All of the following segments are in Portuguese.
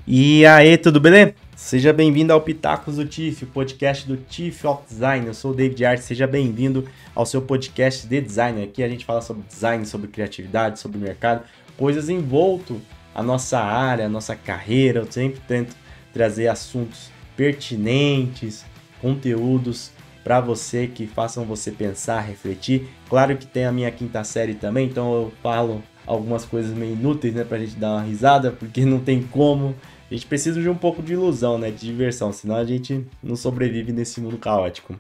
E aí, tudo beleza? Seja bem-vindo ao Pitacos do TIFF, o podcast do TIFF of Design. Eu sou o David Art, seja bem-vindo ao seu podcast de design. Aqui a gente fala sobre design, sobre criatividade, sobre mercado, coisas envolto a nossa área, a nossa carreira. Eu sempre tento trazer assuntos pertinentes, conteúdos para você que façam você pensar, refletir. Claro que tem a minha quinta série também, então eu falo algumas coisas meio inúteis, né, pra gente dar uma risada, porque não tem como. A gente precisa de um pouco de ilusão, né, de diversão, senão a gente não sobrevive nesse mundo caótico.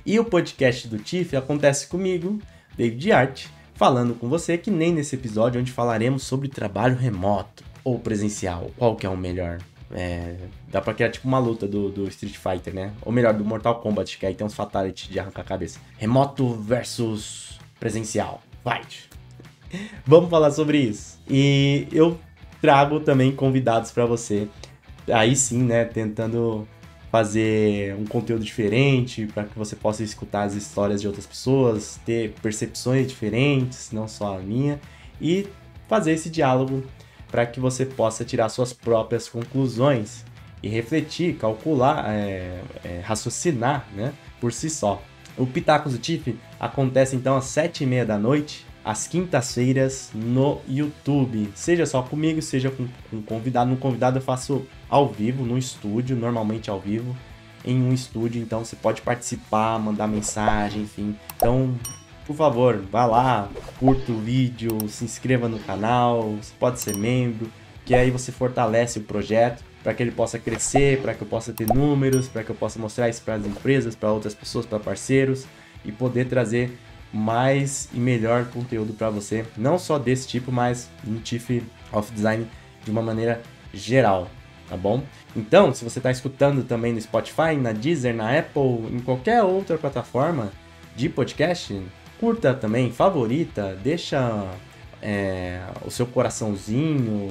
E o podcast do TIFF acontece comigo, David Art, falando com você que nem nesse episódio onde falaremos sobre trabalho remoto ou presencial, qual que é o melhor. Dá pra criar tipo uma luta do Street Fighter, né? Ou melhor, do Mortal Kombat, que aí tem uns fatalities de arrancar a cabeça. Remoto versus presencial. Fight! Vamos falar sobre isso. E eu trago também convidados para você. Aí sim, né, tentando fazer um conteúdo diferente para que você possa escutar as histórias de outras pessoas, ter percepções diferentes, não só a minha, e fazer esse diálogo para que você possa tirar suas próprias conclusões e refletir, calcular, raciocinar, né, por si só. O Pitacos do TIFF acontece então às 7h30 da noite, às quintas-feiras no YouTube. Seja só comigo, seja com um convidado. No convidado eu faço ao vivo, no estúdio, normalmente ao vivo, em um estúdio. Então você pode participar, mandar mensagem, enfim. Então, por favor, vá lá, curta o vídeo, se inscreva no canal, você pode ser membro, que aí você fortalece o projeto para que ele possa crescer, para que eu possa ter números, para que eu possa mostrar isso para as empresas, para outras pessoas, para parceiros e poder trazer mais e melhor conteúdo para você, não só desse tipo, mas no TIFF of Design de uma maneira geral, tá bom? Então, se você está escutando também no Spotify, na Deezer, na Apple, em qualquer outra plataforma de podcast, curta também, favorita, deixa o seu coraçãozinho.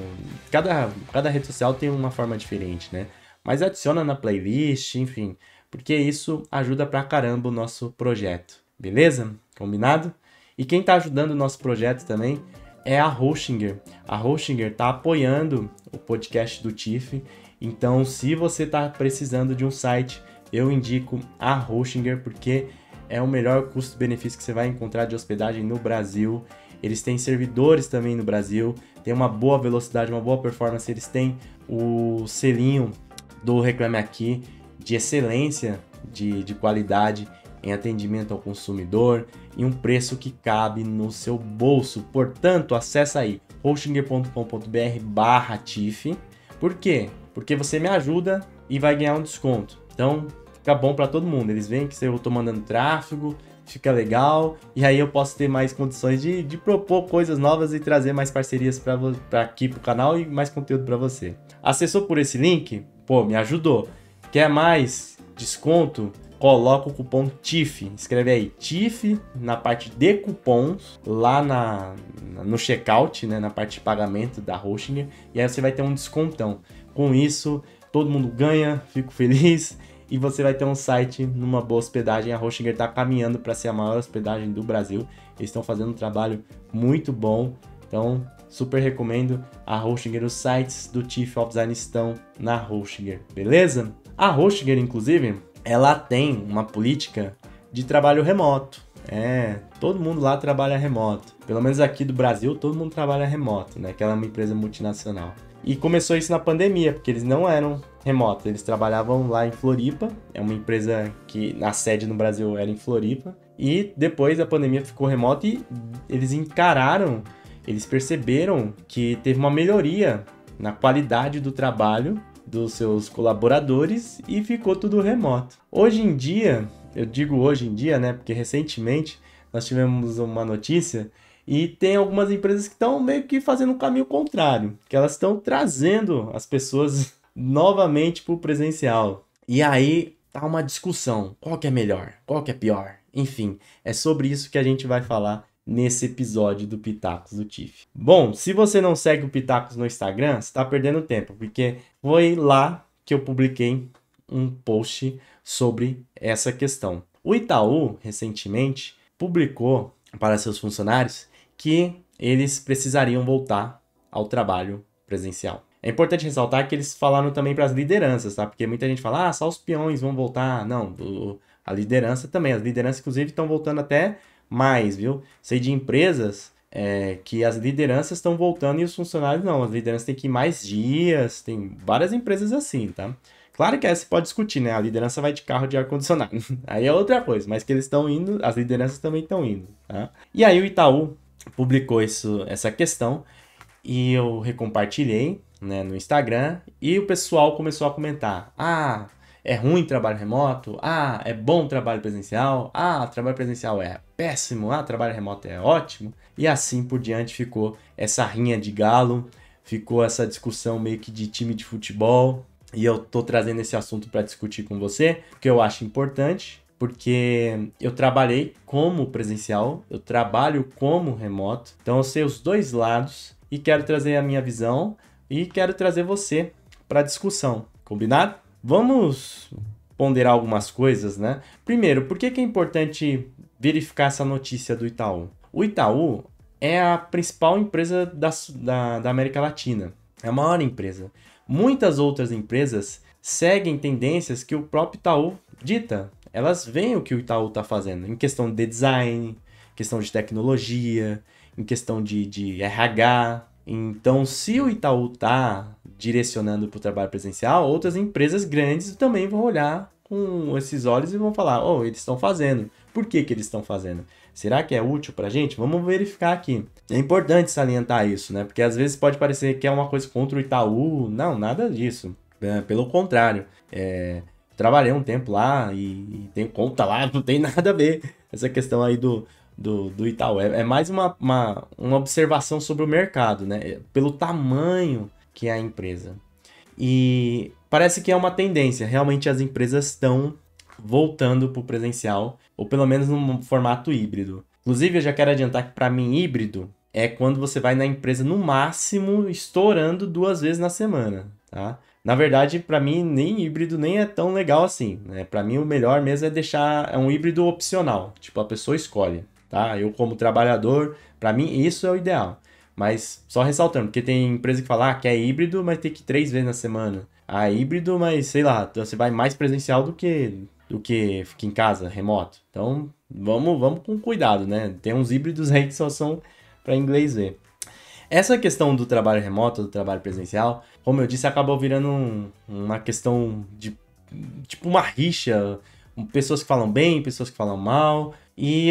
Cada rede social tem uma forma diferente, né? Mas adiciona na playlist, enfim, porque isso ajuda pra caramba o nosso projeto, beleza? Combinado? E quem está ajudando o nosso projeto também é a Hostinger. A Hostinger está apoiando o podcast do TIFF. Então, se você está precisando de um site, eu indico a Hostinger, porque é o melhor custo-benefício que você vai encontrar de hospedagem no Brasil. Eles têm servidores também no Brasil, tem uma boa velocidade, uma boa performance. Eles têm o selinho do Reclame Aqui de excelência, de qualidade em atendimento ao consumidor e um preço que cabe no seu bolso. Portanto, acessa aí hostinger.com.br/TIFF. Por quê? Porque você me ajuda e vai ganhar um desconto. Então, fica bom para todo mundo. Eles veem que eu estou mandando tráfego, fica legal, e aí eu posso ter mais condições de propor coisas novas e trazer mais parcerias para aqui pro canal e mais conteúdo para você. Acessou por esse link? Pô, me ajudou. Quer mais desconto? Coloca o cupom TIFF, escreve aí TIFF na parte de cupons, lá no checkout, né, na parte de pagamento da Hostinger, e aí você vai ter um descontão. Com isso, todo mundo ganha, fico feliz, e você vai ter um site numa boa hospedagem. A Hostinger está caminhando para ser a maior hospedagem do Brasil, eles estão fazendo um trabalho muito bom, então super recomendo a Hostinger. Os sites do TIFF of Design estão na Hostinger, beleza? A Hostinger, inclusive, ela tem uma política de trabalho remoto. Todo mundo lá trabalha remoto. Pelo menos aqui do Brasil, todo mundo trabalha remoto, né? Que ela é uma empresa multinacional. E começou isso na pandemia, porque eles não eram remotos. Eles trabalhavam lá em Floripa. É uma empresa que a sede no Brasil era em Floripa. E depois a pandemia ficou remoto e eles perceberam que teve uma melhoria na qualidade do trabalho dos seus colaboradores e ficou tudo remoto. Hoje em dia, eu digo hoje em dia, né, porque recentemente nós tivemos uma notícia e tem algumas empresas que estão meio que fazendo um caminho contrário, que elas estão trazendo as pessoas novamente para o presencial. E aí tá uma discussão, qual que é melhor, qual que é pior? Enfim, é sobre isso que a gente vai falar nesse episódio do Pitacos do TIFF. Bom, se você não segue o Pitacos no Instagram, você está perdendo tempo, porque foi lá que eu publiquei um post sobre essa questão. O Itaú, recentemente, publicou para seus funcionários que eles precisariam voltar ao trabalho presencial. É importante ressaltar que eles falaram também para as lideranças, tá? Porque muita gente fala, só os peões vão voltar. Não, a liderança também. As lideranças, inclusive, estão voltando até mais, viu? Sei de empresas que as lideranças estão voltando e os funcionários não. As lideranças têm que ir mais dias, tem várias empresas assim, tá? Claro que aí você pode discutir, né? A liderança vai de carro de ar-condicionado. Aí é outra coisa, mas que eles estão indo, as lideranças também estão indo, tá? E aí o Itaú publicou essa questão e eu recompartilhei, né, no Instagram e o pessoal começou a comentar. É ruim trabalho remoto? É bom trabalho presencial? Trabalho presencial é péssimo? Trabalho remoto é ótimo? E assim por diante ficou essa rinha de galo, ficou essa discussão meio que de time de futebol. E eu tô trazendo esse assunto para discutir com você, porque eu acho importante, porque eu trabalhei como presencial, eu trabalho como remoto, então eu sei os dois lados e quero trazer a minha visão e quero trazer você para a discussão, combinado? Vamos ponderar algumas coisas, né? Primeiro, por que é importante verificar essa notícia do Itaú? O Itaú é a principal empresa da América Latina, é a maior empresa. Muitas outras empresas seguem tendências que o próprio Itaú dita. Elas veem o que o Itaú está fazendo em questão de design, questão de tecnologia, em questão de RH. Então, se o Itaú está direcionando para o trabalho presencial, outras empresas grandes também vão olhar com esses olhos e vão falar, eles estão fazendo. Por que eles estão fazendo? Será que é útil para a gente? Vamos verificar aqui. É importante salientar isso, né? Porque às vezes pode parecer que é uma coisa contra o Itaú. Não, nada disso. Pelo contrário. Trabalhei um tempo lá e tenho conta lá, não tem nada a ver essa questão aí do Itaú. É mais uma observação sobre o mercado, né? Pelo tamanho que é a empresa. E parece que é uma tendência. Realmente as empresas estão voltando para o presencial, ou pelo menos num formato híbrido. Inclusive, eu já quero adiantar que para mim híbrido é quando você vai na empresa no máximo estourando 2 vezes na semana, tá? Na verdade, para mim, nem híbrido nem é tão legal assim, né? Para mim, o melhor mesmo é deixar um híbrido opcional, tipo, a pessoa escolhe, tá? Eu, como trabalhador, para mim, isso é o ideal. Mas só ressaltando, porque tem empresa que fala que é híbrido, mas tem que ir 3 vezes na semana. Híbrido, mas sei lá, você vai mais presencial do que fica em casa, remoto. Então, vamos com cuidado, né? Tem uns híbridos aí que só são para inglês ver. Essa questão do trabalho remoto, do trabalho presencial, como eu disse, acabou virando uma questão de, tipo, uma rixa. Pessoas que falam bem, pessoas que falam mal. E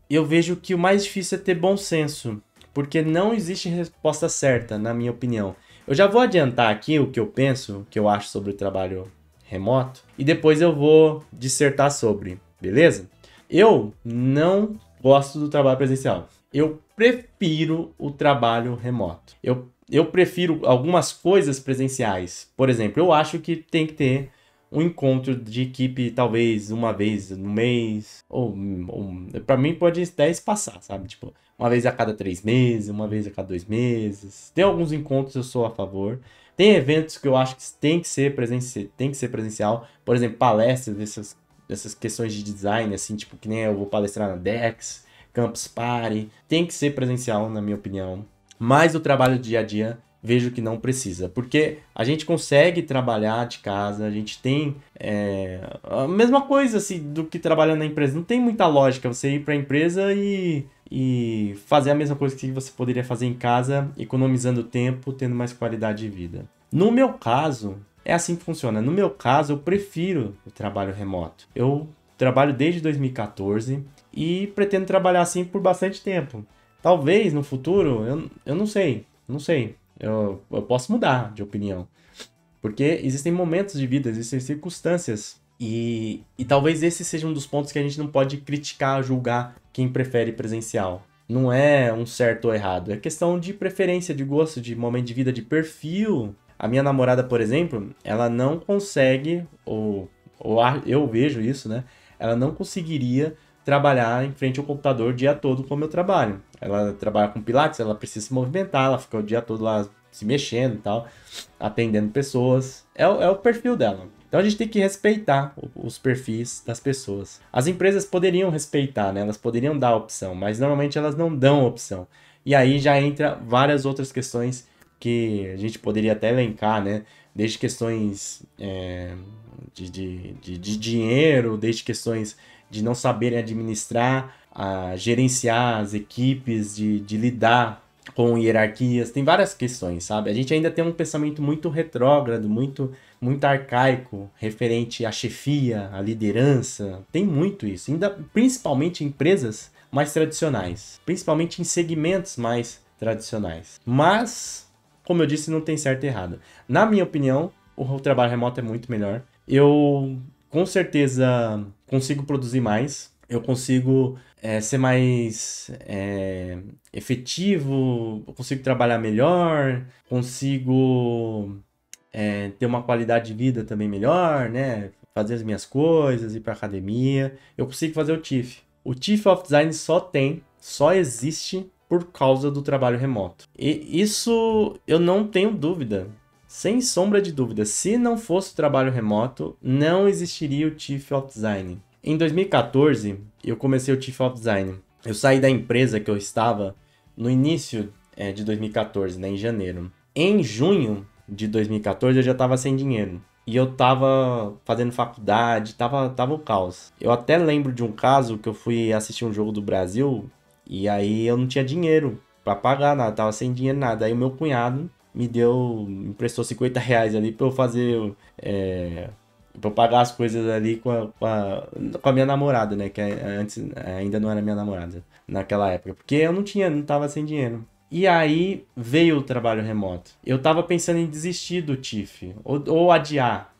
eu vejo que o mais difícil é ter bom senso, porque não existe resposta certa, na minha opinião. Eu já vou adiantar aqui o que eu penso, o que eu acho sobre o trabalho remoto, e depois eu vou dissertar sobre, beleza? Eu não gosto do trabalho presencial. Eu prefiro o trabalho remoto. Eu prefiro algumas coisas presenciais. Por exemplo, eu acho que tem que ter um encontro de equipe talvez uma vez no mês, ou para mim pode até espaçar, sabe? Tipo, uma vez a cada 3 meses, uma vez a cada 2 meses. Tem alguns encontros eu sou a favor. Tem eventos que eu acho que tem que ser presencial. Por exemplo, palestras dessas questões de design, assim, tipo, que nem eu vou palestrar na DEX, Campus Party. Tem que ser presencial, na minha opinião. Mas o trabalho do dia a dia, vejo que não precisa. Porque a gente consegue trabalhar de casa, a gente tem a mesma coisa assim, do que trabalhando na empresa. Não tem muita lógica você ir para a empresa e fazer a mesma coisa que você poderia fazer em casa, economizando tempo, tendo mais qualidade de vida. No meu caso, é assim que funciona. No meu caso, eu prefiro o trabalho remoto. Eu trabalho desde 2014 e pretendo trabalhar assim por bastante tempo. Talvez no futuro, eu não sei. Eu posso mudar de opinião. Porque existem momentos de vida, existem circunstâncias. E talvez esse seja um dos pontos que a gente não pode criticar, julgar quem prefere presencial. Não é um certo ou errado. É questão de preferência, de gosto, de momento de vida, de perfil. A minha namorada, por exemplo, ela não consegue, ou eu vejo isso, né? Ela não conseguiria trabalhar em frente ao computador o dia todo como eu trabalho. Ela trabalha com Pilates, ela precisa se movimentar, ela fica o dia todo lá se mexendo e tal, atendendo pessoas. É o perfil dela. Então a gente tem que respeitar os perfis das pessoas. As empresas poderiam respeitar, né? Elas poderiam dar opção, mas normalmente elas não dão opção. E aí já entra várias outras questões que a gente poderia até elencar, né? Desde questões de dinheiro, desde questões de não saberem administrar, gerenciar as equipes, de lidar com hierarquias, tem várias questões, sabe? A gente ainda tem um pensamento muito retrógrado, muito arcaico, referente à chefia, à liderança, tem muito isso, ainda principalmente em empresas mais tradicionais, principalmente em segmentos mais tradicionais. Mas, como eu disse, não tem certo e errado. Na minha opinião, o trabalho remoto é muito melhor. Eu, com certeza, consigo produzir mais. Eu consigo ser mais efetivo, eu consigo trabalhar melhor, consigo ter uma qualidade de vida também melhor, né? Fazer as minhas coisas, ir para academia. Eu consigo fazer o TIFF. O TIFF of Design só existe por causa do trabalho remoto. E isso eu não tenho dúvida. Sem sombra de dúvida, se não fosse o trabalho remoto, não existiria o TIFF of Design. Em 2014, eu comecei o TIFF of Design. Eu saí da empresa que eu estava no início de 2014, né, em janeiro. Em junho de 2014, eu já estava sem dinheiro. E eu estava fazendo faculdade, tava o caos. Eu até lembro de um caso que eu fui assistir um jogo do Brasil e aí eu não tinha dinheiro para pagar nada, tava sem dinheiro nada. Aí o meu cunhado me emprestou R$ 50 ali pra eu fazer, pra eu pagar as coisas ali com a minha namorada, né? Que antes ainda não era minha namorada naquela época. Porque eu não tava sem dinheiro. E aí veio o trabalho remoto. Eu tava pensando em desistir do TIFF, ou adiar.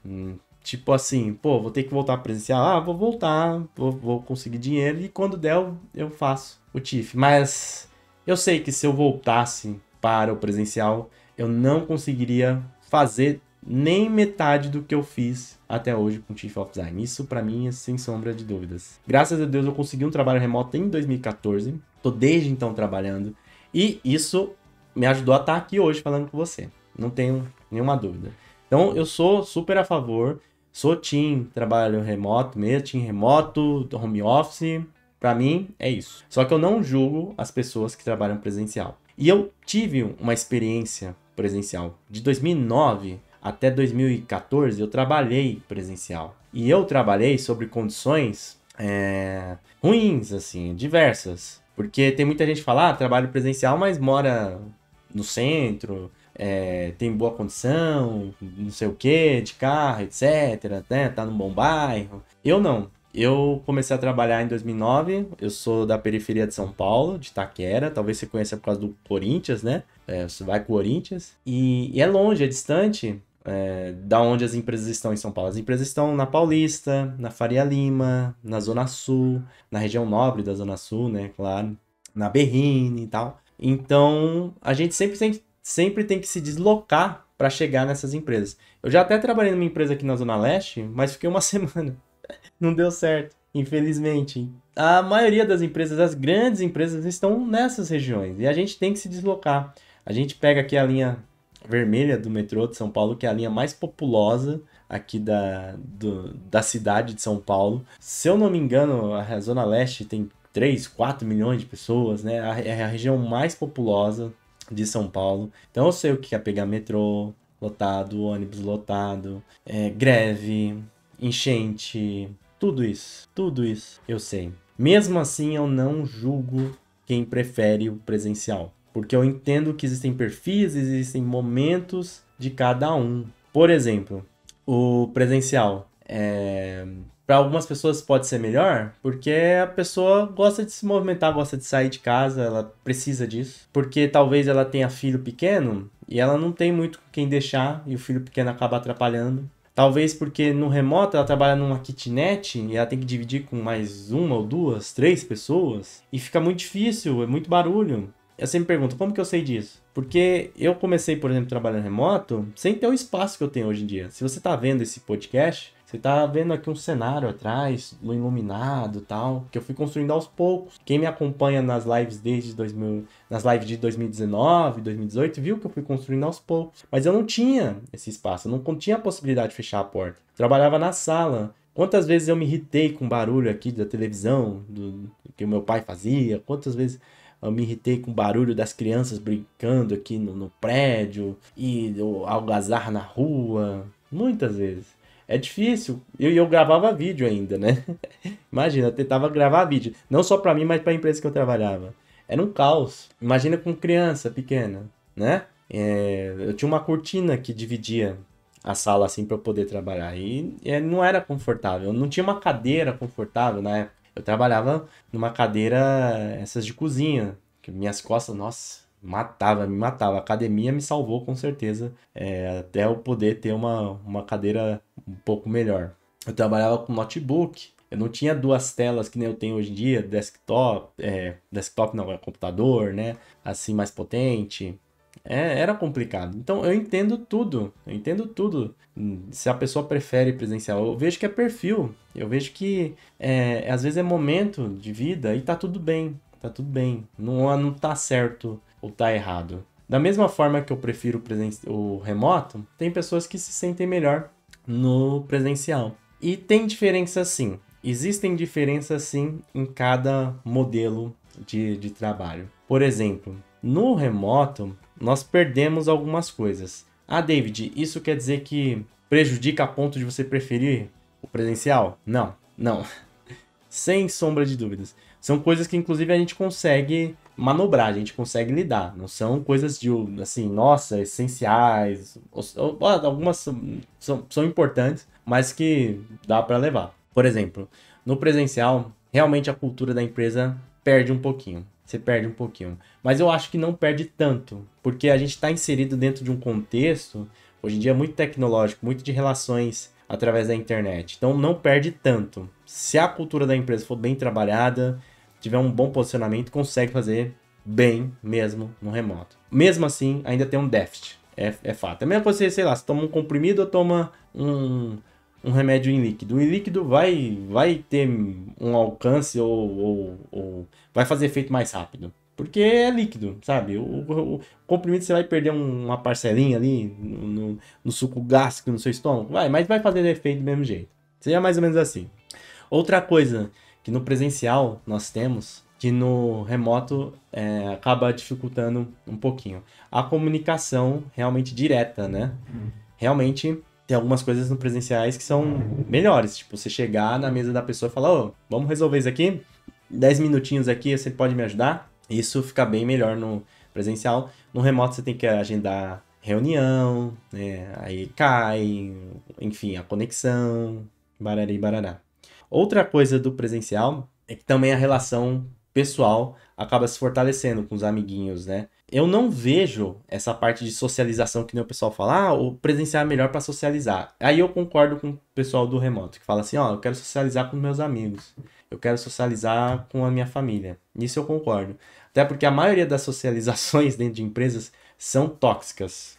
Tipo assim, pô, vou ter que voltar presencial. Ah, vou voltar, vou conseguir dinheiro e quando der eu faço o TIFF. Mas eu sei que se eu voltasse para o presencial, eu não conseguiria fazer nem metade do que eu fiz até hoje com o TIFF of Design. Isso pra mim é sem sombra de dúvidas. Graças a Deus eu consegui um trabalho remoto em 2014. Tô desde então trabalhando. E isso me ajudou a estar aqui hoje falando com você. Não tenho nenhuma dúvida. Então eu sou super a favor. Sou team trabalho remoto mesmo, team remoto, home office. Pra mim é isso. Só que eu não julgo as pessoas que trabalham presencial. E eu tive uma experiência presencial. De 2009 até 2014 eu trabalhei presencial. E eu trabalhei sobre condições ruins, assim, diversas. Porque tem muita gente que fala, trabalho presencial, mas mora no centro, tem boa condição, não sei o que, de carro, etc, né? Tá num bom bairro. Eu não. Eu comecei a trabalhar em 2009, eu sou da periferia de São Paulo, de Itaquera, talvez você conheça por causa do Corinthians, né? Você vai com o Corinthians. E é longe, é distante da onde as empresas estão em São Paulo. As empresas estão na Paulista, na Faria Lima, na Zona Sul, na região nobre da Zona Sul, né? Claro, na Berrini e tal. Então, a gente sempre tem que se deslocar para chegar nessas empresas. Eu já até trabalhei numa empresa aqui na Zona Leste, mas fiquei uma semana. Não deu certo, infelizmente. A maioria das empresas, as grandes empresas, estão nessas regiões. E a gente tem que se deslocar. A gente pega aqui a linha vermelha do metrô de São Paulo, que é a linha mais populosa aqui da cidade de São Paulo. Se eu não me engano, a Zona Leste tem 3, 4 milhões de pessoas, né? É a região mais populosa de São Paulo. Então eu sei o que é pegar metrô lotado, ônibus lotado, greve, enchente, tudo isso eu sei. Mesmo assim, eu não julgo quem prefere o presencial, porque eu entendo que existem perfis, existem momentos de cada um. Por exemplo, o presencial, para algumas pessoas pode ser melhor, porque a pessoa gosta de se movimentar, gosta de sair de casa, ela precisa disso. Porque talvez ela tenha filho pequeno e ela não tem muito com quem deixar e o filho pequeno acaba atrapalhando. Talvez porque no remoto ela trabalha numa kitnet e ela tem que dividir com mais uma ou duas, três pessoas e fica muito difícil, é muito barulho. Eu sempre pergunto, como que eu sei disso? Porque eu comecei, por exemplo, trabalhando remoto sem ter o espaço que eu tenho hoje em dia. Se você está vendo esse podcast, você tá vendo aqui um cenário atrás, iluminado e tal, que eu fui construindo aos poucos. Quem me acompanha nas lives nas lives de 2019, 2018, viu que eu fui construindo aos poucos. Mas eu não tinha esse espaço, eu não tinha a possibilidade de fechar a porta. Trabalhava na sala. Quantas vezes eu me irritei com o barulho aqui da televisão, do que o meu pai fazia, quantas vezes... eu me irritei com o barulho das crianças brincando aqui no prédio e o algazarra na rua, muitas vezes. É difícil, e eu gravava vídeo ainda, né? Imagina, eu tentava gravar vídeo, não só pra mim, mas pra empresa que eu trabalhava. Era um caos. Imagina com criança pequena, né? Eu tinha uma cortina que dividia a sala assim para eu poder trabalhar e não era confortável. Eu não tinha uma cadeira confortável na época. Eu trabalhava numa cadeira essas de cozinha, que minhas costas, nossa, me matava. A academia me salvou com certeza, até eu poder ter uma cadeira um pouco melhor. Eu trabalhava com notebook. Eu não tinha duas telas que nem eu tenho hoje em dia, desktop não, é computador, né? Assim mais potente. Era complicado. Então eu entendo tudo. Eu entendo tudo. Se a pessoa prefere presencial, eu vejo que é perfil. Eu vejo que às vezes é momento de vida e tá tudo bem. Tá tudo bem. Não tá certo ou tá errado. Da mesma forma que eu prefiro o remoto, tem pessoas que se sentem melhor no presencial. E tem diferença sim. Existem diferenças sim em cada modelo de trabalho. Por exemplo, no remoto, nós perdemos algumas coisas. Ah, David, isso quer dizer que prejudica a ponto de você preferir o presencial? Não, não. Sem sombra de dúvidas. São coisas que, inclusive, a gente consegue manobrar, a gente consegue lidar. Não são coisas de, assim, nossa, essenciais. Algumas são importantes, mas que dá para levar. Por exemplo, no presencial, realmente a cultura da empresa perde um pouquinho. Você perde um pouquinho. Mas eu acho que não perde tanto, porque a gente está inserido dentro de um contexto, hoje em dia, muito tecnológico, muito de relações através da internet. Então não perde tanto. Se a cultura da empresa for bem trabalhada, tiver um bom posicionamento, consegue fazer bem mesmo no remoto. Mesmo assim, ainda tem um déficit. É fato. É a mesma coisa, sei lá, você toma um comprimido ou toma um remédio em líquido. O líquido vai ter um alcance ou vai fazer efeito mais rápido. Porque é líquido, sabe? O comprimido você vai perder uma parcelinha ali no suco gástrico no seu estômago. Mas vai fazer efeito do mesmo jeito. Seria mais ou menos assim. Outra coisa que no presencial nós temos, que no remoto acaba dificultando um pouquinho. A comunicação realmente direta, né? Realmente tem algumas coisas no presenciais que são melhores. Tipo, você chegar na mesa da pessoa e falar, ô, vamos resolver isso aqui? 10 minutinhos aqui, você pode me ajudar? Isso fica bem melhor no presencial. No remoto você tem que agendar reunião, né? Aí cai, enfim, a conexão, barari barará. Outra coisa do presencial é que também a relação pessoal acaba se fortalecendo com os amiguinhos, né? Eu não vejo essa parte de socialização que nem o pessoal fala, o presencial é melhor para socializar. Aí eu concordo com o pessoal do remoto, que fala assim, ó, eu quero socializar com meus amigos, eu quero socializar com a minha família. Nisso eu concordo. Até porque a maioria das socializações dentro de empresas são tóxicas.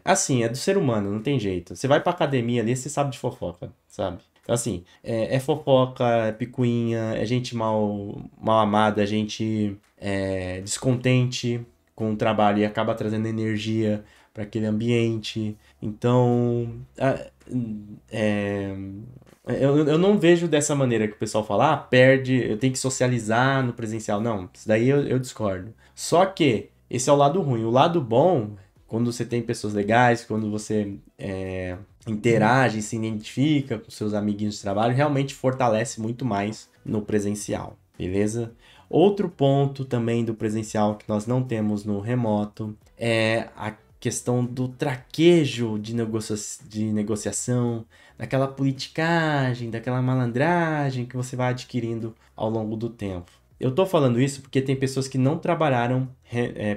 Assim, é do ser humano, não tem jeito. Você vai pra academia ali, você sabe de fofoca, sabe? Então, assim, é fofoca, é picuinha, é gente mal amada, é gente descontente com o trabalho e acaba trazendo energia para aquele ambiente. Então, eu não vejo dessa maneira que o pessoal fala, perde, eu tenho que socializar no presencial. Não, isso daí eu discordo. Só que esse é o lado ruim. O lado bom, quando você tem pessoas legais, quando você interage, se identifica com seus amiguinhos de trabalho, realmente fortalece muito mais no presencial, beleza? Outro ponto também do presencial que nós não temos no remoto é a questão do traquejo de negociação, daquela politicagem, daquela malandragem que você vai adquirindo ao longo do tempo. Eu tô falando isso porque tem pessoas que não trabalharam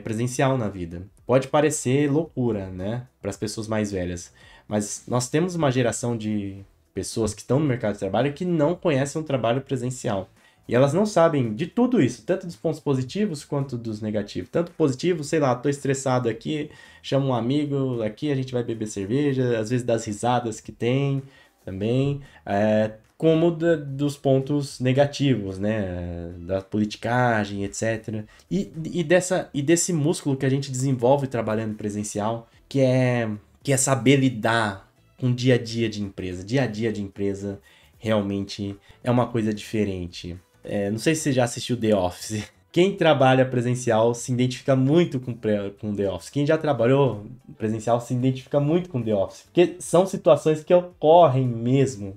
presencial na vida. Pode parecer loucura, né, para as pessoas mais velhas, mas nós temos uma geração de pessoas que estão no mercado de trabalho que não conhecem o trabalho presencial. E elas não sabem de tudo isso, tanto dos pontos positivos quanto dos negativos. Tanto positivo, sei lá, tô estressado aqui, chamo um amigo, aqui a gente vai beber cerveja, às vezes das risadas que tem também, como dos pontos negativos, né, da politicagem, etc. E desse músculo que a gente desenvolve trabalhando presencial, que é saber lidar com o dia a dia de empresa. Dia a dia de empresa realmente é uma coisa diferente. Não sei se você já assistiu The Office. Quem trabalha presencial se identifica muito com The Office. Quem já trabalhou presencial se identifica muito com The Office. Porque são situações que ocorrem mesmo.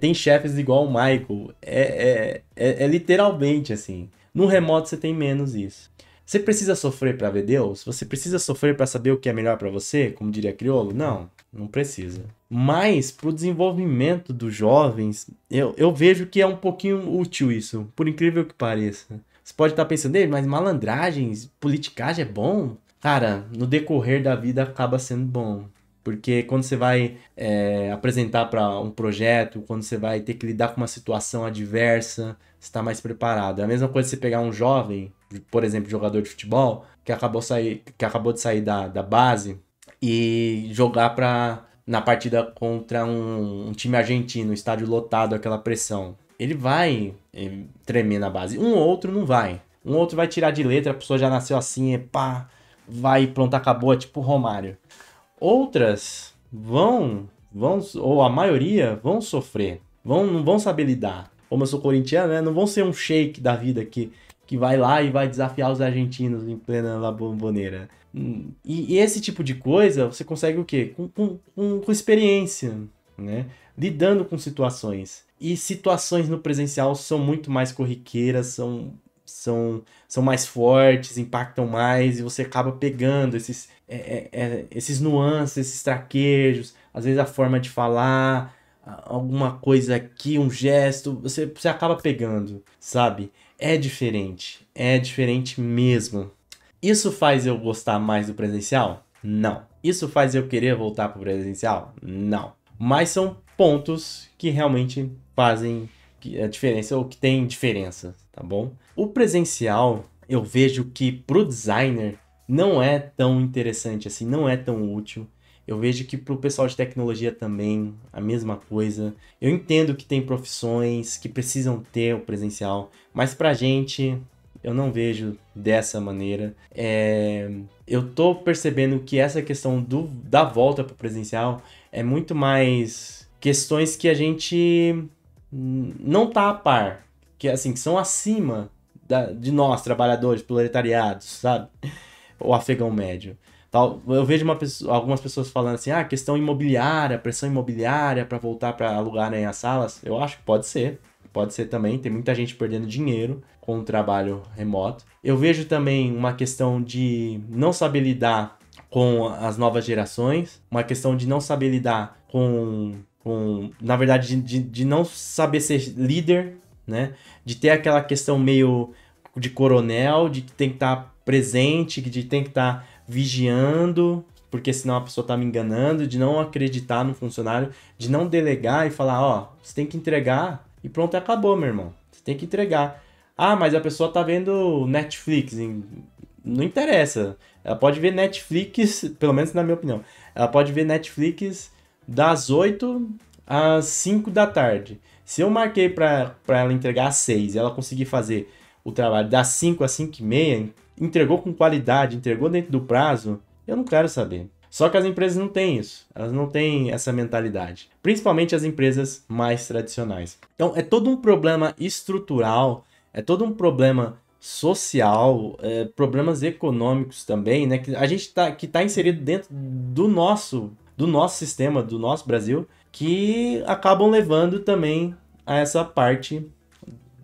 Tem chefes igual o Michael. É literalmente assim. No remoto você tem menos isso. Você precisa sofrer para ver Deus? Você precisa sofrer para saber o que é melhor para você? Como diria Criolo? Não, não precisa. Mas para o desenvolvimento dos jovens, eu vejo que é um pouquinho útil isso, por incrível que pareça. Você pode estar pensando, mas malandragens, politicagem é bom? Cara, no decorrer da vida acaba sendo bom. Porque quando você vai apresentar para um projeto, quando você vai ter que lidar com uma situação adversa, você está mais preparado. É a mesma coisa você pegar um jovem, por exemplo, jogador de futebol, que acabou de sair da base e jogar na partida contra um time argentino, estádio lotado, aquela pressão. Ele vai tremer na base. Um ou outro não vai. Um outro vai tirar de letra, a pessoa já nasceu assim, vai, pronto, acabou, é tipo Romário. Outras ou a maioria, vão sofrer. Não vão saber lidar. Como eu sou corintiano, né? Não vão ser um shake da vida que vai lá e vai desafiar os argentinos em plena La Bombonera. E esse tipo de coisa, você consegue o quê? Com experiência, né? Lidando com situações. E situações no presencial são muito mais corriqueiras, são mais fortes, impactam mais, e você acaba pegando esses nuances, esses traquejos, às vezes a forma de falar, alguma coisa aqui, um gesto, você acaba pegando, sabe? É diferente mesmo. Isso faz eu gostar mais do presencial? Não. Isso faz eu querer voltar pro presencial? Não. Mas são pontos que realmente fazem a diferença, ou que tem diferença, tá bom? O presencial, eu vejo que pro designer não é tão interessante assim, não é tão útil. Eu vejo que pro pessoal de tecnologia também, a mesma coisa. Eu entendo que tem profissões que precisam ter o presencial, mas pra gente, eu não vejo dessa maneira. Eu tô percebendo que essa questão da volta pro presencial é muito mais questões que a gente não tá a par, que assim, que são acima de nós, trabalhadores, proletariados, sabe? O afegão médio. Eu vejo algumas pessoas falando assim, questão imobiliária, pressão imobiliária para voltar para alugarem as salas. Eu acho que pode ser também. Tem muita gente perdendo dinheiro com o trabalho remoto. Eu vejo também uma questão de não saber lidar com as novas gerações, uma questão de não saber lidar na verdade, de não saber ser líder, né? De ter aquela questão meio de coronel, de que tem que estar presente, de tem que estar vigiando, porque senão a pessoa está me enganando, de não acreditar no funcionário, de não delegar e falar, você tem que entregar e pronto, acabou, meu irmão. Você tem que entregar. Mas a pessoa tá vendo Netflix. Não interessa. Ela pode ver Netflix, pelo menos na minha opinião, ela pode ver Netflix das 8 às 5 da tarde. Se eu marquei para ela entregar às 6 e ela conseguir fazer o trabalho das 5 às 5 e meia, entregou com qualidade, entregou dentro do prazo, eu não quero saber. Só que as empresas não têm isso. Elas não têm essa mentalidade. Principalmente as empresas mais tradicionais. Então é todo um problema estrutural, é todo um problema social, problemas econômicos também, né? Que a gente tá inserido dentro do nosso sistema, do nosso Brasil, que acabam levando também a essa parte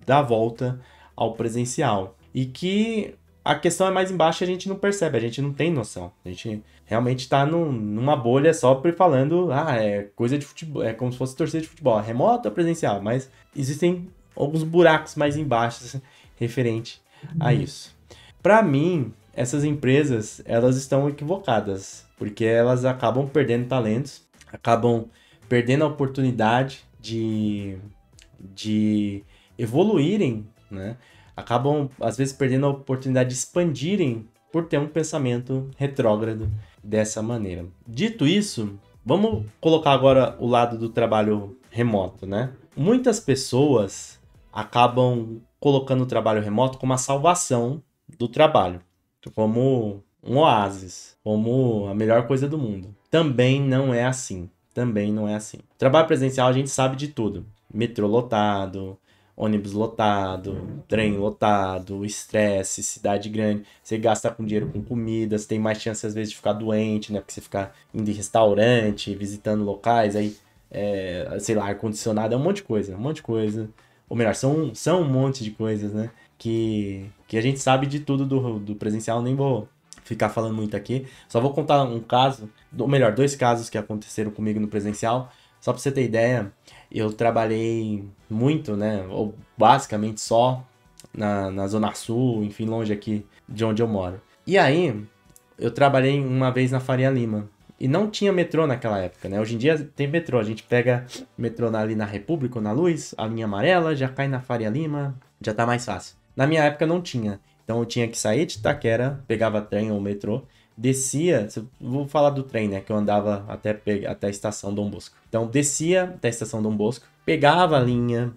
da volta ao presencial. E que a questão é mais embaixo e a gente não percebe, a gente não tem noção. A gente realmente está numa bolha só falando, é coisa de futebol, é como se fosse torcida de futebol, remoto ou presencial, mas existem alguns buracos mais embaixo referente a isso. Para mim, essas empresas, elas estão equivocadas, porque elas acabam perdendo talentos, acabam perdendo a oportunidade de evoluírem, né? Acabam, às vezes, perdendo a oportunidade de expandirem por ter um pensamento retrógrado dessa maneira. Dito isso, vamos colocar agora o lado do trabalho remoto, né? Muitas pessoas acabam colocando o trabalho remoto como a salvação do trabalho, como um oásis, como a melhor coisa do mundo. Também não é assim. Trabalho presencial a gente sabe de tudo. Metrô lotado, ônibus lotado, trem lotado, estresse, cidade grande. Você gasta com dinheiro com comida, você tem mais chance às vezes de ficar doente, né? Porque você fica indo em restaurante, visitando locais, aí, sei lá, ar-condicionado, é um monte de coisa, um monte de coisa. Ou melhor, são um monte de coisas, né? Que a gente sabe de tudo do presencial, nem vou ficar falando muito aqui. Só vou contar um caso, ou melhor, dois casos que aconteceram comigo no presencial. Só pra você ter ideia, eu trabalhei muito, né? Ou basicamente só na Zona Sul, enfim, longe aqui de onde eu moro. E aí, eu trabalhei uma vez na Faria Lima. E não tinha metrô naquela época, né? Hoje em dia tem metrô. A gente pega metrô ali na República, ou na Luz, a linha amarela, já cai na Faria Lima, já tá mais fácil. Na minha época não tinha. Então eu tinha que sair de Itaquera, pegava trem ou metrô, descia, vou falar do trem, né, que eu andava até a estação Dom Bosco. Então descia até a estação Dom Bosco, pegava a linha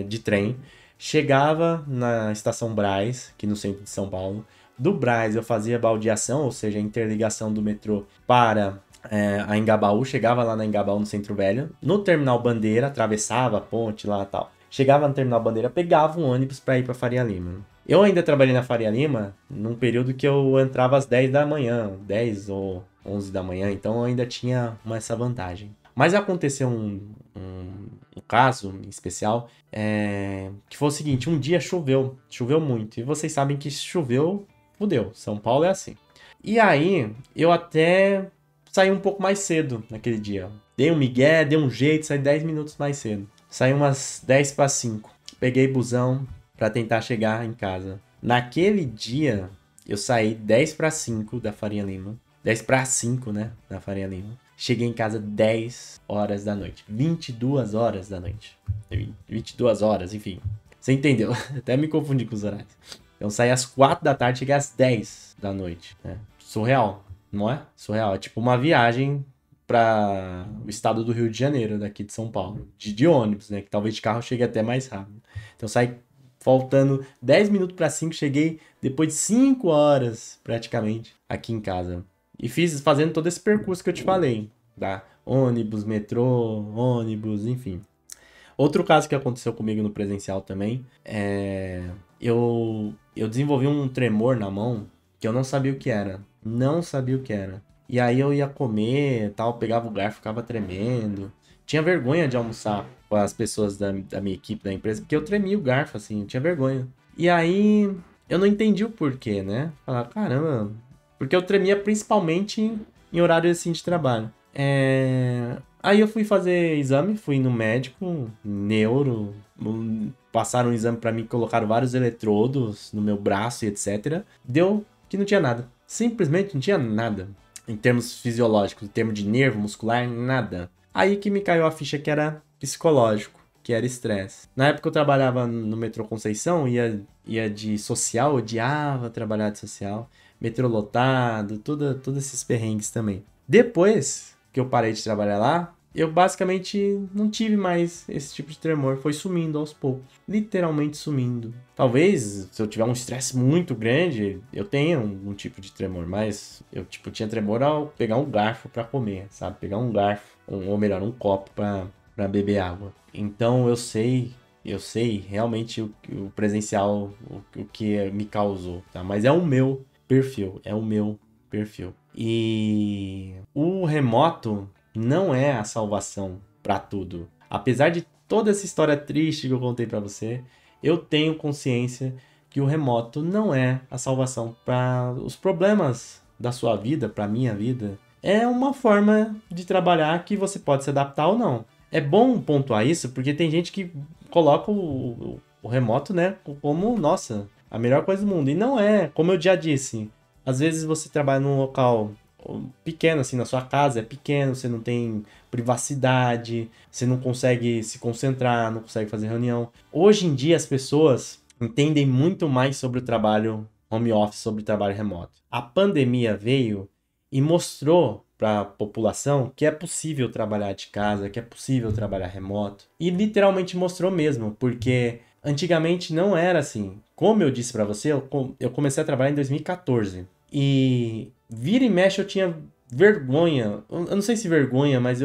de trem, chegava na estação Brás, aqui no centro de São Paulo. Do Brás eu fazia baldeação, ou seja, a interligação do metrô para a Engabaú, chegava lá na Engabaú no Centro Velho, no Terminal Bandeira, atravessava a ponte lá e tal. Chegava no Terminal Bandeira, pegava um ônibus para ir para Faria Lima. Eu ainda trabalhei na Faria Lima num período que eu entrava às 10 da manhã, 10 ou 11 da manhã, então eu ainda tinha essa vantagem. Mas aconteceu um caso em especial, que foi o seguinte: um dia choveu muito, e vocês sabem que choveu, fudeu, São Paulo é assim. E aí, eu até saí um pouco mais cedo naquele dia. Dei um migué, dei um jeito, saí 10 minutos mais cedo. Saí umas 10 para 5. Peguei busão para tentar chegar em casa. Naquele dia, eu saí 10 para 5 da Faria Lima. 10 para 5, né, da Faria Lima. Cheguei em casa 10 horas da noite. 22 horas da noite. 22 horas, enfim. Você entendeu? Até me confundi com os horários. Então saí às 4 da tarde, cheguei às 10 da noite. Né? Surreal, não é? Surreal. É tipo uma viagem para o estado do Rio de Janeiro, daqui de São Paulo. De ônibus, né? Que talvez de carro chegue até mais rápido. Então saí faltando 10 minutos para 5, cheguei depois de 5 horas, praticamente, aqui em casa. E fazendo todo esse percurso que eu te falei, tá? Ônibus, metrô, ônibus, enfim. Outro caso que aconteceu comigo no presencial também, eu desenvolvi um tremor na mão que eu não sabia o que era. Não sabia o que era. E aí eu ia comer, tal, pegava o garfo, ficava tremendo. Tinha vergonha de almoçar com as pessoas da minha equipe, da empresa, porque eu tremia o garfo, assim, eu tinha vergonha. E aí eu não entendi o porquê, né? Falar, caramba, porque eu tremia principalmente em horário assim de trabalho. Aí eu fui fazer exame, fui no médico, neuro, passaram um exame pra mim, colocaram vários eletrodos no meu braço e etc. Deu que não tinha nada. Simplesmente não tinha nada. Em termos fisiológicos, em termos de nervo muscular, nada. Aí que me caiu a ficha que era psicológico, que era estresse. Na época eu trabalhava no metrô Conceição, ia de social, odiava trabalhar de social. Metrô lotado, todos esses perrengues também. Depois que eu parei de trabalhar lá, eu basicamente não tive mais esse tipo de tremor. Foi sumindo aos poucos. Literalmente sumindo. Talvez, se eu tiver um estresse muito grande, eu tenha um tipo de tremor. Mas eu, tinha tremor ao pegar um garfo pra comer, sabe? Pegar um garfo, ou melhor, um copo pra beber água. Então eu sei realmente o presencial, o que me causou, tá? Mas é o meu perfil. E o remoto não é a salvação para tudo. Apesar de toda essa história triste que eu contei para você, eu tenho consciência que o remoto não é a salvação para os problemas da sua vida, para minha vida. É uma forma de trabalhar que você pode se adaptar ou não. É bom pontuar isso porque tem gente que coloca o remoto, né, como, nossa, a melhor coisa do mundo. E não é, como eu já disse. Às vezes você trabalha num local pequeno, assim, na sua casa é pequeno, você não tem privacidade, você não consegue se concentrar, não consegue fazer reunião. Hoje em dia as pessoas entendem muito mais sobre o trabalho home office, sobre o trabalho remoto. A pandemia veio e mostrou para a população que é possível trabalhar de casa, que é possível trabalhar remoto. E literalmente mostrou mesmo, porque antigamente não era assim. Como eu disse para você, eu comecei a trabalhar em 2014. E vira e mexe eu tinha vergonha. Eu não sei se vergonha, mas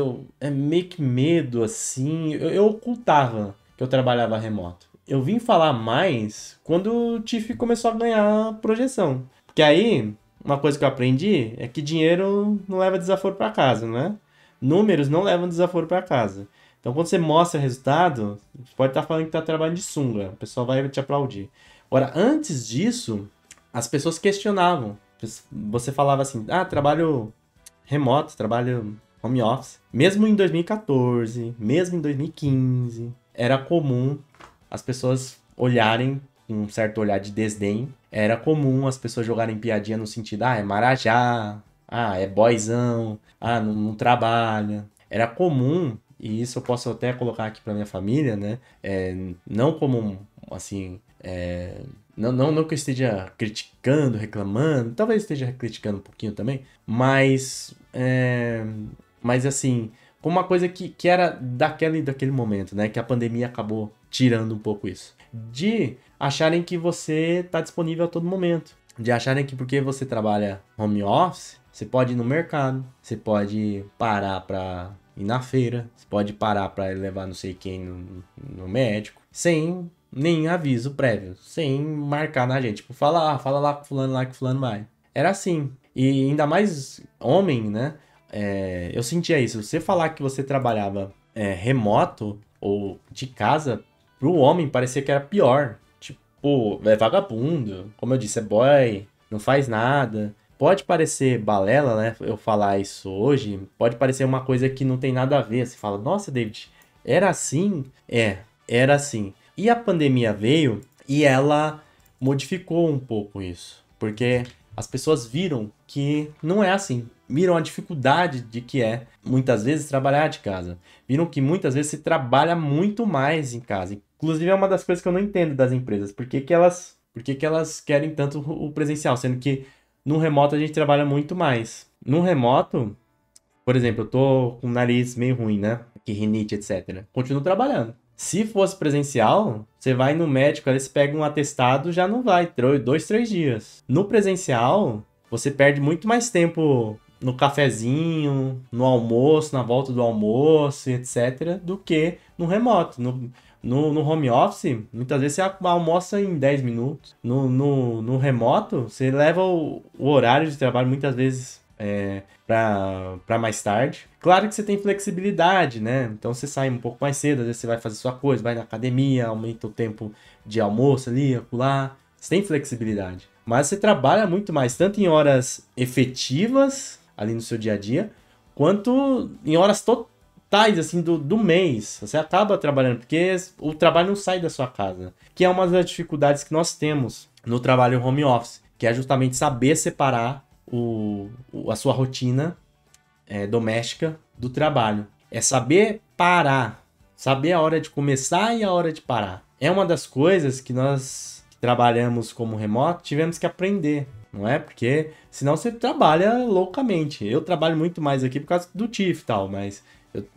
meio que medo, assim. Eu ocultava. que eu trabalhava remoto? Eu vim falar mais quando o TIFF começou a ganhar projeção. Porque aí, uma coisa que eu aprendi é que dinheiro não leva desaforo para casa, né? Números não levam desaforo para casa. Então, quando você mostra resultado, você pode estar falando que está trabalhando de sunga, o pessoal vai te aplaudir. Agora, antes disso, as pessoas questionavam. Você falava assim, trabalho remoto, trabalho home office. Mesmo em 2014, mesmo em 2015, era comum as pessoas olharem com um certo olhar de desdém. Era comum as pessoas jogarem piadinha no sentido, é marajá, é boyzão, não trabalha. Era comum, e isso eu posso até colocar aqui pra minha família, né? Não como, assim, não que eu esteja criticando, reclamando, talvez esteja criticando um pouquinho também, mas assim, como uma coisa que era daquele momento, né? Que a pandemia acabou tirando um pouco isso. De acharem que você está disponível a todo momento. De acharem que porque você trabalha home office, você pode ir no mercado, você pode parar para ir na feira, você pode parar para levar não sei quem no médico, sem nem aviso prévio, sem marcar na gente. Tipo, fala lá com fulano lá que fulano vai. Era assim. E ainda mais homem, né? Eu sentia isso. Você falar que você trabalhava remoto ou de casa, pro homem parecia que era pior. Tipo, é vagabundo, como eu disse, é boy, não faz nada. Pode parecer balela, né? Eu falar isso hoje, pode parecer uma coisa que não tem nada a ver. Você fala, nossa, David, era assim? Era assim. E a pandemia veio e ela modificou um pouco isso. Porque as pessoas viram que não é assim. Viram a dificuldade de que é, muitas vezes, trabalhar de casa. Viram que muitas vezes se trabalha muito mais em casa. Inclusive, é uma das coisas que eu não entendo das empresas. Por que elas querem tanto o presencial? Sendo que no remoto a gente trabalha muito mais. No remoto, por exemplo, eu tô com o nariz meio ruim, né? Que rinite, etc. Continuo trabalhando. Se fosse presencial, você vai no médico, eles pegam um atestado, já não vai, 2, 3 dias. No presencial, você perde muito mais tempo no cafezinho, no almoço, na volta do almoço, etc., do que no remoto. No home office, muitas vezes você almoça em 10 minutos. No remoto, você leva o horário de trabalho muitas vezes para mais tarde. Claro que você tem flexibilidade, né? Então você sai um pouco mais cedo, às vezes você vai fazer sua coisa, vai na academia, aumenta o tempo de almoço ali, acolá. Você tem flexibilidade. Mas você trabalha muito mais, tanto em horas efetivas, ali no seu dia a dia, quanto em horas totais, assim, do mês. Você acaba trabalhando, porque o trabalho não sai da sua casa. Que é uma das dificuldades que nós temos no trabalho home office, que é justamente saber separar a sua rotina doméstica do trabalho. É saber parar, saber a hora de começar e a hora de parar. É uma das coisas que nós que trabalhamos como remoto tivemos que aprender, não é? Porque senão você trabalha loucamente. Eu trabalho muito mais aqui por causa do TIFF e tal, mas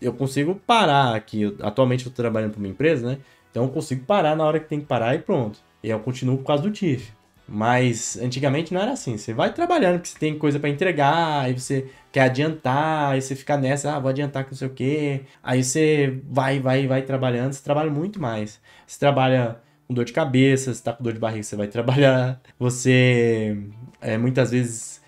eu consigo parar aqui. Atualmente eu estou trabalhando para uma empresa, né? Então eu consigo parar na hora que tem que parar e pronto. E eu continuo por causa do TIFF. Mas antigamente não era assim. Você vai trabalhando, porque você tem coisa para entregar, aí você quer adiantar, aí você fica nessa, vou adiantar que não sei o quê. Aí você vai trabalhando, você trabalha muito mais. Você trabalha com dor de cabeça, você tá com dor de barriga, você vai trabalhar. Você muitas vezes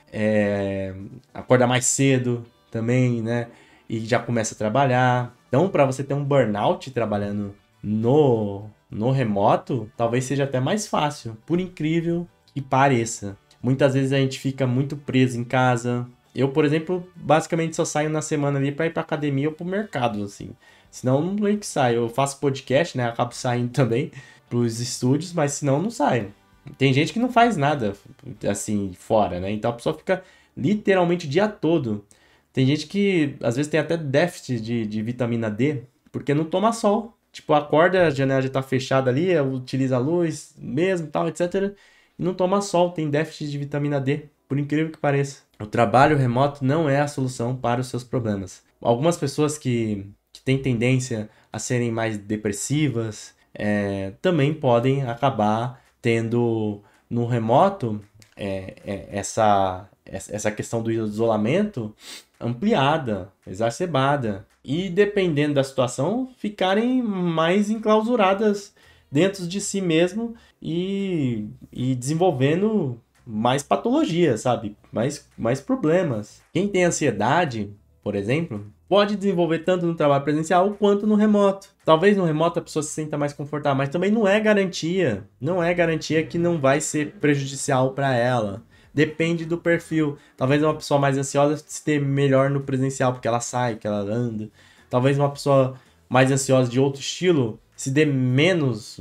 acorda mais cedo também, né? E já começa a trabalhar. Então, para você ter um burnout trabalhando no remoto, talvez seja até mais fácil, por incrível que pareça. Muitas vezes a gente fica muito preso em casa. Eu, por exemplo, basicamente só saio na semana ali para ir para academia ou pro mercado, assim. Senão não é que saio. Eu faço podcast, né? Acabo saindo também pros estúdios, mas senão não saio. Tem gente que não faz nada assim fora, né? Então a pessoa fica literalmente o dia todo. Tem gente que às vezes tem até déficit de vitamina D porque não toma sol. Tipo, acorda, a janela já tá fechada ali, utiliza a luz mesmo, tal, etc. E não toma sol, tem déficit de vitamina D, por incrível que pareça. O trabalho remoto não é a solução para os seus problemas. Algumas pessoas que têm tendência a serem mais depressivas, também podem acabar tendo no remoto essa questão do isolamento ampliada, exacerbada. E dependendo da situação, ficarem mais enclausuradas dentro de si mesmo e desenvolvendo mais patologias, sabe? Mais problemas. Quem tem ansiedade, por exemplo, pode desenvolver tanto no trabalho presencial quanto no remoto. Talvez no remoto a pessoa se sinta mais confortável, mas também não é garantia. Não é garantia que não vai ser prejudicial para ela. Depende do perfil. Talvez uma pessoa mais ansiosa se dê melhor no presencial, porque ela sai, que ela anda. Talvez uma pessoa mais ansiosa de outro estilo se dê menos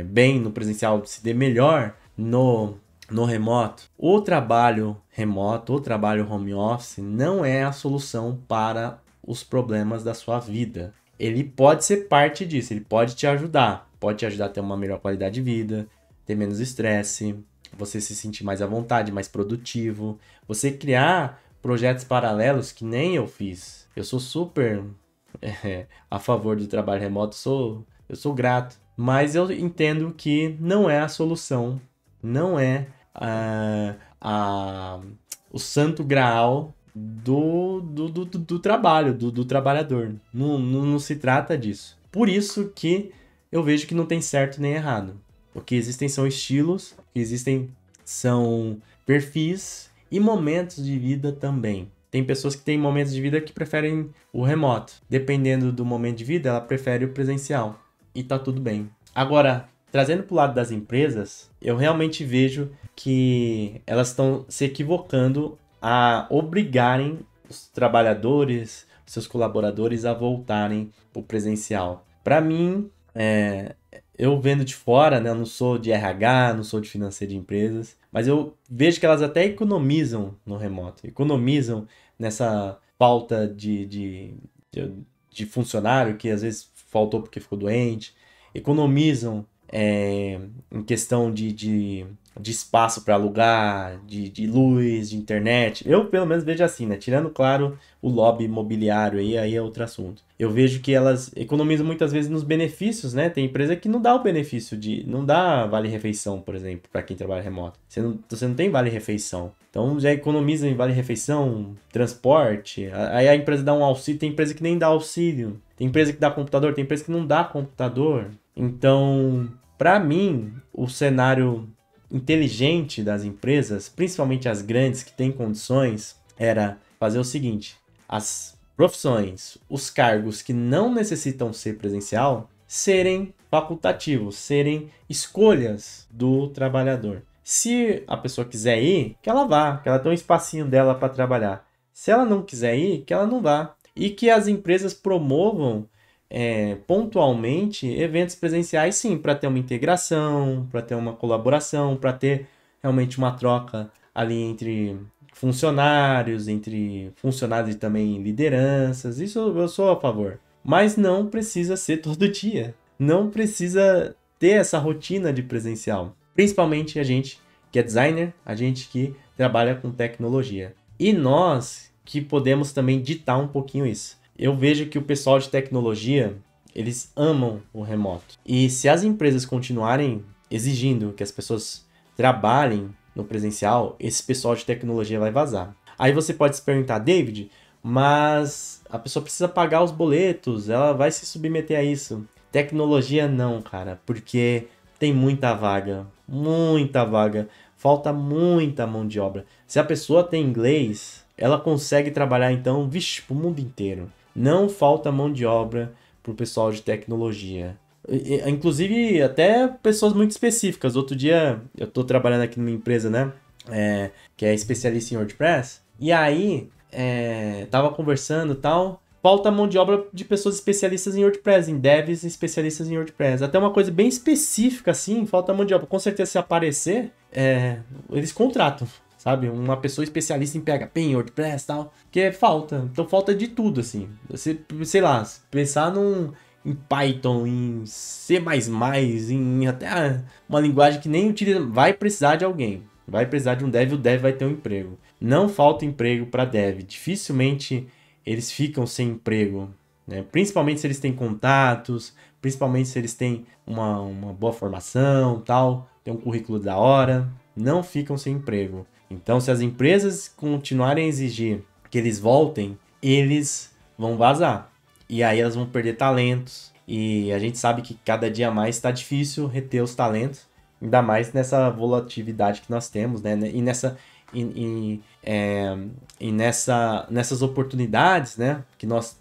bem no presencial, se dê melhor no remoto. O trabalho remoto, o trabalho home office não é a solução para os problemas da sua vida. Ele pode ser parte disso, ele pode te ajudar a ter uma melhor qualidade de vida, ter menos estresse, você se sentir mais à vontade, mais produtivo, você criar projetos paralelos que nem eu fiz. Eu sou super a favor do trabalho remoto, eu sou grato, mas eu entendo que não é a solução, não é o santo graal do trabalho, do trabalhador. Não se trata disso. Por isso que eu vejo que não tem certo nem errado. O que existem são estilos, o que existem são perfis e momentos de vida também. Tem pessoas que têm momentos de vida que preferem o remoto. Dependendo do momento de vida, ela prefere o presencial. E tá tudo bem. Agora, trazendo para o lado das empresas, eu realmente vejo que elas estão se equivocando a obrigarem os trabalhadores, seus colaboradores a voltarem para o presencial. Para mim, eu vendo de fora, né, eu não sou de RH, não sou de financeiro de empresas, mas eu vejo que elas até economizam no remoto, economizam nessa falta de funcionário que às vezes faltou porque ficou doente, economizam em questão de espaço para alugar, de luz, de internet. Eu, pelo menos, vejo assim, né? Tirando, claro, o lobby imobiliário aí é outro assunto. Eu vejo que elas economizam muitas vezes nos benefícios, né? Tem empresa que não dá o benefício não dá vale-refeição, por exemplo, para quem trabalha remoto. Você não tem vale-refeição. Então, já economiza em vale-refeição, transporte. Aí a empresa dá um auxílio, tem empresa que nem dá auxílio. Tem empresa que dá computador, tem empresa que não dá computador. Então, para mim, o cenário inteligente das empresas, principalmente as grandes que têm condições, era fazer o seguinte: as profissões, os cargos que não necessitam ser presencial, serem facultativos, serem escolhas do trabalhador. Se a pessoa quiser ir, que ela vá, que ela tenha um espacinho dela para trabalhar. Se ela não quiser ir, que ela não vá. E que as empresas promovam pontualmente eventos presenciais, sim, para ter uma integração, para ter uma colaboração, para ter realmente uma troca ali entre funcionários e também lideranças. Isso eu sou a favor. Mas não precisa ser todo dia. Não precisa ter essa rotina de presencial. Principalmente a gente que é designer, a gente que trabalha com tecnologia. E nós que podemos também ditar um pouquinho isso. Eu vejo que o pessoal de tecnologia, eles amam o remoto. E se as empresas continuarem exigindo que as pessoas trabalhem no presencial, esse pessoal de tecnologia vai vazar. Aí você pode se perguntar, David, mas a pessoa precisa pagar os boletos, ela vai se submeter a isso. Tecnologia não, cara, porque tem muita vaga, falta muita mão de obra. Se a pessoa tem inglês, ela consegue trabalhar então, pro mundo inteiro. Não falta mão de obra pro pessoal de tecnologia. Inclusive, até pessoas muito específicas. Outro dia, eu tô trabalhando aqui numa empresa, né? Que é especialista em WordPress. E aí, tava conversando e tal. Falta mão de obra de pessoas especialistas em WordPress, em devs especialistas em WordPress. Até uma coisa bem específica, assim, falta mão de obra. Com certeza, se aparecer, eles contratam. Sabe? Uma pessoa especialista em PHP, em WordPress e tal. Que falta. Então falta de tudo, assim. Você, sei lá, pensar em Python, em C++, em até uma linguagem que nem utiliza. Vai precisar de alguém. Vai precisar de um dev e o dev vai ter um emprego. Não falta emprego para dev. Dificilmente eles ficam sem emprego. Né? Principalmente se eles têm contatos, principalmente se eles têm uma boa formação, tal, tem um currículo da hora. Não ficam sem emprego. Então, se as empresas continuarem a exigir que eles voltem, eles vão vazar. E aí elas vão perder talentos. E a gente sabe que cada dia mais está difícil reter os talentos. Ainda mais nessa volatilidade que nós temos, né? E nessas oportunidades, né?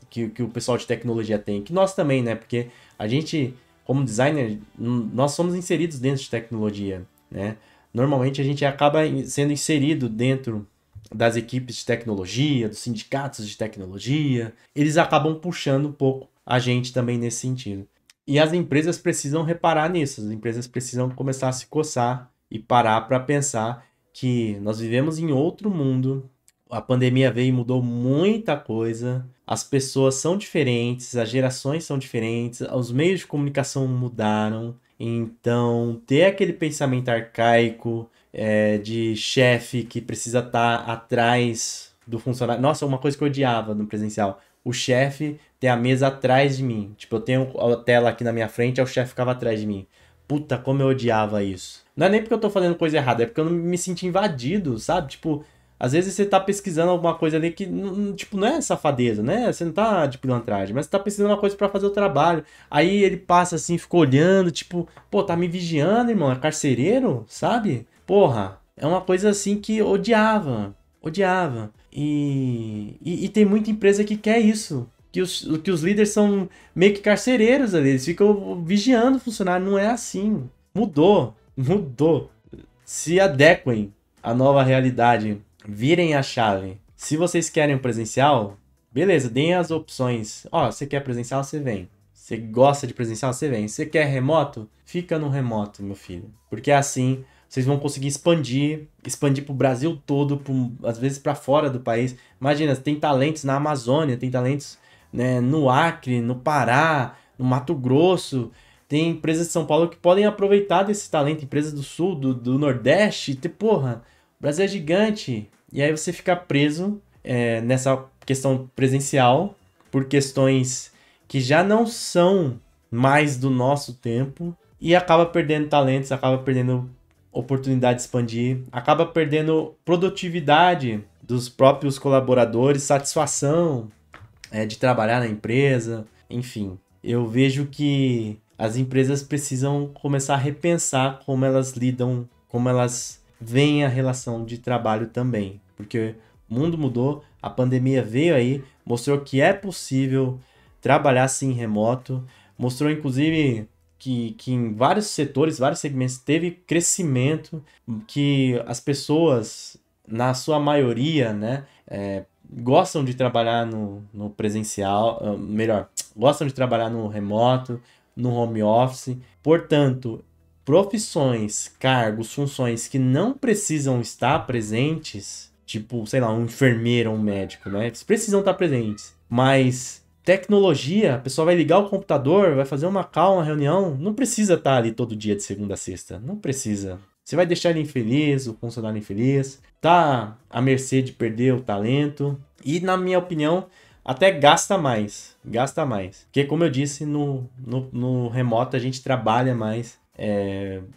Que o pessoal de tecnologia tem. Que nós também, né? Porque a gente, como designer, nós somos inseridos dentro de tecnologia, né? Normalmente a gente acaba sendo inserido dentro das equipes de tecnologia, dos sindicatos de tecnologia. Eles acabam puxando um pouco a gente também nesse sentido. E as empresas precisam reparar nisso, as empresas precisam começar a se coçar e parar para pensar que nós vivemos em outro mundo, a pandemia veio e mudou muita coisa, as pessoas são diferentes, as gerações são diferentes, os meios de comunicação mudaram, então ter aquele pensamento arcaico de chefe que precisa estar atrás do funcionário. Nossa, uma coisa que eu odiava no presencial, o chefe tem a mesa atrás de mim. Tipo, eu tenho a tela aqui na minha frente, aí o chefe ficava atrás de mim. Puta, como eu odiava isso. Não é nem porque eu tô fazendo coisa errada, é porque eu não me senti invadido, sabe? Tipo, às vezes você tá pesquisando alguma coisa ali que, tipo, não é safadeza, né? Você não tá de pilantragem, mas você tá pesquisando uma coisa pra fazer o trabalho. Aí ele passa assim, fica olhando, tipo, pô, tá me vigiando, irmão, é carcereiro, sabe? Porra, é uma coisa assim que eu odiava. Odiava. E tem muita empresa que quer isso. Que os líderes são meio que carcereiros ali. Eles ficam vigiando o funcionário. Não é assim. Mudou. Mudou. Se adequem à nova realidade. Virem a chave. Se vocês querem o presencial, beleza, deem as opções. Ó, você quer presencial, você vem. Você gosta de presencial, você vem. Você quer remoto? Fica no remoto, meu filho. Porque assim vocês vão conseguir expandir para o Brasil todo, às vezes para fora do país. Imagina, tem talentos na Amazônia, tem talentos, né, no Acre, no Pará, no Mato Grosso. Tem empresas de São Paulo que podem aproveitar desse talento, empresas do Sul, do Nordeste. Porra, o Brasil é gigante. E aí você fica preso nessa questão presencial por questões que já não são mais do nosso tempo e acaba perdendo talentos, acaba perdendo oportunidade de expandir, acaba perdendo produtividade dos próprios colaboradores, satisfação de trabalhar na empresa, enfim. Eu vejo que as empresas precisam começar a repensar como elas lidam, como elas veem a relação de trabalho também, porque o mundo mudou, a pandemia veio aí, mostrou que é possível trabalhar sim remoto, mostrou inclusive que em vários setores, vários segmentos, teve crescimento, que as pessoas, na sua maioria, né, gostam de trabalhar no presencial, melhor, gostam de trabalhar no remoto, no home office. Portanto, profissões, cargos, funções que não precisam estar presentes, tipo, sei lá, um enfermeiro ou um médico, né, eles precisam estar presentes, mas tecnologia, a pessoa vai ligar o computador, vai fazer uma call, uma reunião, não precisa estar ali todo dia de segunda a sexta, não precisa. Você vai deixar ele infeliz, o funcionário infeliz, tá à mercê de perder o talento e, na minha opinião, até gasta mais. Porque, como eu disse, no remoto a gente trabalha mais,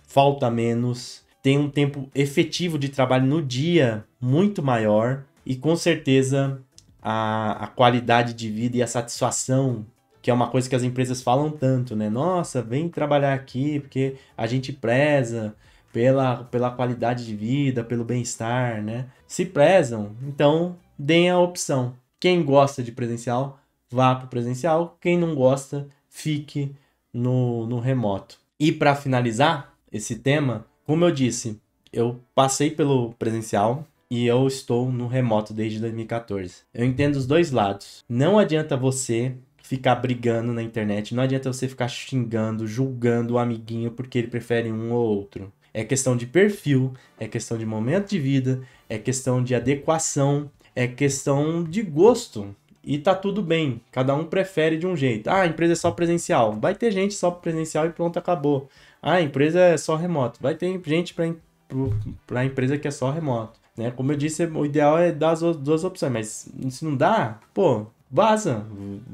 falta menos, tem um tempo efetivo de trabalho no dia muito maior e, com certeza, a qualidade de vida e a satisfação, que é uma coisa que as empresas falam tanto, né? Nossa, vem trabalhar aqui porque a gente preza pela qualidade de vida, pelo bem-estar, né? Se prezam, então deem a opção. Quem gosta de presencial, vá para o presencial. Quem não gosta, fique no remoto. E para finalizar esse tema, como eu disse, eu passei pelo presencial, e eu estou no remoto desde 2014. Eu entendo os dois lados. Não adianta você ficar brigando na internet, não adianta você ficar xingando, julgando o amiguinho porque ele prefere um ou outro. É questão de perfil, é questão de momento de vida, é questão de adequação, é questão de gosto. E tá tudo bem, cada um prefere de um jeito. Ah, a empresa é só presencial. Vai ter gente só presencial e pronto, acabou. Ah, a empresa é só remoto. Vai ter gente para a empresa que é só remoto. Né? Como eu disse, o ideal é dar as duas opções, mas se não dá, pô, vaza,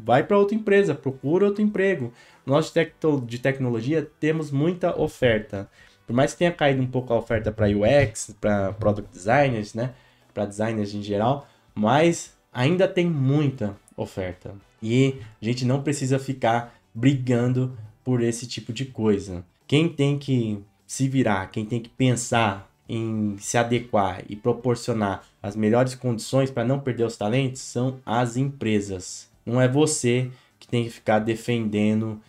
vai para outra empresa, procura outro emprego. Nós de tecnologia temos muita oferta, Por mais que tenha caído um pouco a oferta para UX, para Product Designers, né? Para designers em geral, mas ainda tem muita oferta. E a gente não precisa ficar brigando por esse tipo de coisa. Quem tem que se virar, quem tem que pensar em se adequar e proporcionar as melhores condições para não perder os talentos são as empresas. Não é você que tem que ficar defendendo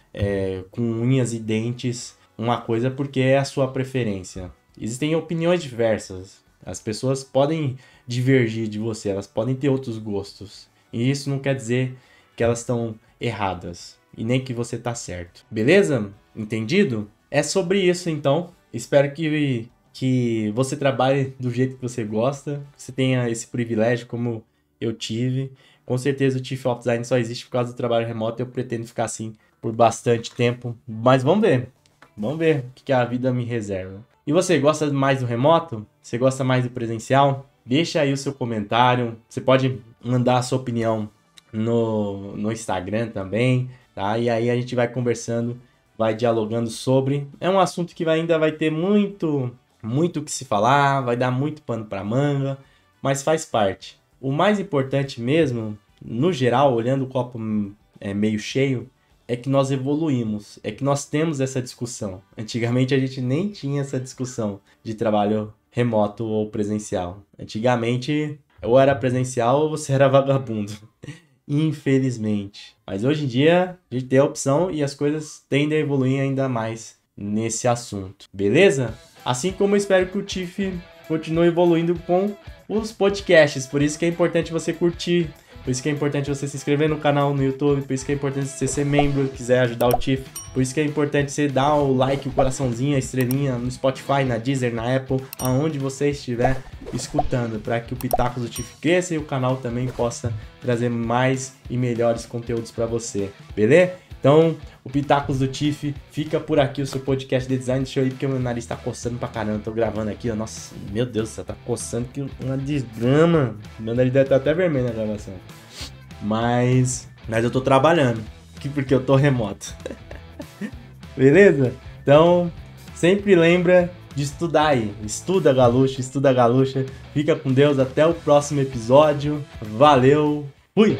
com unhas e dentes uma coisa porque é a sua preferência. Existem opiniões diversas. As pessoas podem divergir de você, elas podem ter outros gostos. E isso não quer dizer que elas estão erradas e nem que você está certo. Beleza? Entendido? É sobre isso então. Espero que você trabalhe do jeito que você gosta, que você tenha esse privilégio como eu tive. Com certeza o Chief of Design só existe por causa do trabalho remoto e eu pretendo ficar assim por bastante tempo. Mas vamos ver. Vamos ver o que a vida me reserva. E você, gosta mais do remoto? Você gosta mais do presencial? Deixa aí o seu comentário. Você pode mandar a sua opinião no Instagram também, tá? E aí a gente vai conversando, vai dialogando sobre. É um assunto que ainda vai ter muito o que se falar, vai dar muito pano para manga, mas faz parte. O mais importante mesmo, no geral, olhando o copo meio cheio, é que nós evoluímos, é que nós temos essa discussão. Antigamente a gente nem tinha essa discussão de trabalho remoto ou presencial. Antigamente ou era presencial ou você era vagabundo. Infelizmente. Mas hoje em dia a gente tem a opção e as coisas tendem a evoluir ainda mais nesse assunto. Beleza? Assim como eu espero que o TIFF continue evoluindo com os podcasts. Por isso que é importante você curtir. Por isso que é importante você se inscrever no canal no YouTube. Por isso que é importante você ser membro, quiser ajudar o TIFF. Por isso que é importante você dar o like, o coraçãozinho, a estrelinha no Spotify, na Deezer, na Apple, aonde você estiver escutando, para que o Pitacos do TIFF cresça e o canal também possa trazer mais e melhores conteúdos para você. Beleza? Então, o Pitacos do TIFF fica por aqui, o seu podcast de design. Deixa eu ir porque o meu nariz tá coçando pra caramba. Tô gravando aqui, ó. Nossa, meu Deus do céu, tá coçando que uma desgrama. Meu nariz deve estar até vermelho na gravação. Mas eu tô trabalhando, porque eu tô remoto. Beleza? Então, sempre lembra de estudar aí. Estuda galucha. Fica com Deus, até o próximo episódio. Valeu, fui!